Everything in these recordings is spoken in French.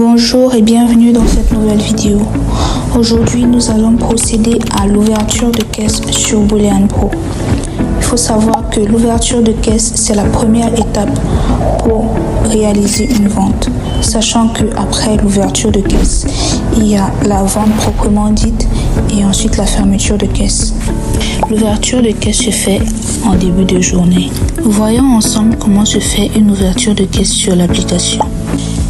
Bonjour et bienvenue dans cette nouvelle vidéo. Aujourd'hui, nous allons procéder à l'ouverture de caisse sur Boolean Pro. Il faut savoir que l'ouverture de caisse, c'est la première étape pour réaliser une vente. Sachant que après l'ouverture de caisse, il y a la vente proprement dite et ensuite la fermeture de caisse. L'ouverture de caisse se fait en début de journée. Voyons ensemble comment se fait une ouverture de caisse sur l'application.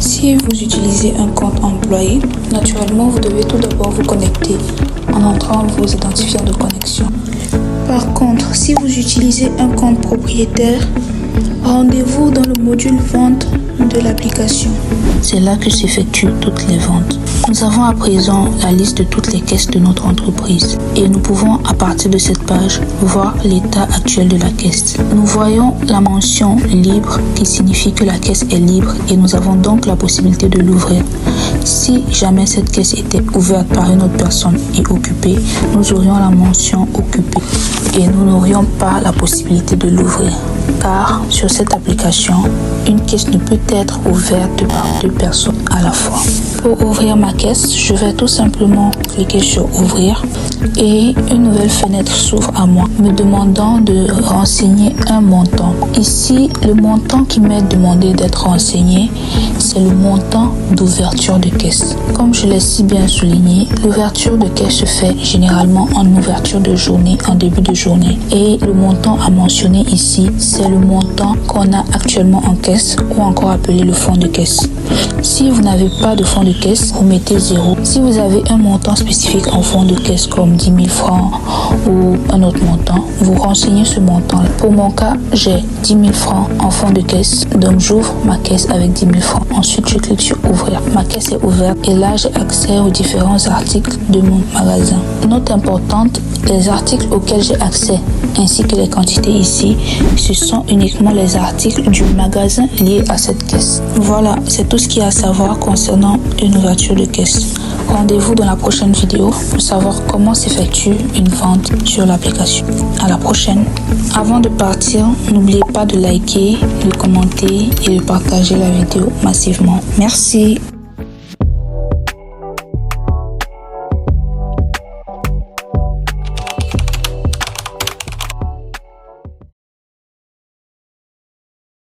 Si vous utilisez un compte employé, naturellement, vous devez tout d'abord vous connecter en entrant vos identifiants de connexion. Par contre, si vous utilisez un compte propriétaire, rendez-vous dans le module vente de l'application. C'est là que s'effectuent toutes les ventes. Nous avons à présent la liste de toutes les caisses de notre entreprise et nous pouvons à partir de cette page voir l'état actuel de la caisse. Nous voyons la mention libre qui signifie que la caisse est libre et nous avons donc la possibilité de l'ouvrir. Si jamais cette caisse était ouverte par une autre personne et occupée, nous aurions la mention occupée et nous n'aurions pas la possibilité de l'ouvrir. Car sur cette application, une caisse ne peut être ouverte par deux personnes à la fois. Pour ouvrir ma caisse, je vais tout simplement cliquer sur ouvrir et une nouvelle fenêtre s'ouvre à moi, me demandant de renseigner un montant. Ici, le montant qui m'est demandé d'être renseigné, c'est le montant d'ouverture de caisse. Comme je l'ai si bien souligné, l'ouverture de caisse se fait généralement en ouverture de journée, en début de journée. Et le montant à mentionner ici, c'est le montant qu'on a actuellement en caisse ou encore appelé le fonds de caisse. Si vous n'avez pas de fonds de caisse, vous mettez 0. Si vous avez un montant spécifique en fonds de caisse comme 10 000 francs ou un autre montant, vous renseignez ce montant. Pour mon cas, j'ai 10 000 francs en fonds de caisse, donc j'ouvre ma caisse avec 10 000 francs. Ensuite, je clique sur ouvrir. Ma caisse est ouverte et là, j'ai accès aux différents articles de mon magasin. Note importante, les articles auxquels j'ai accès ainsi que les quantités ici, ce sont uniquement les articles du magasin liés à cette caisse. Voilà, c'est tout ce qu'il y a à savoir concernant une ouverture de caisse. Rendez-vous dans la prochaine vidéo pour savoir comment s'effectue une vente sur l'application. À la prochaine. Avant de partir, n'oubliez pas de liker, de commenter et de partager la vidéo massivement. Merci.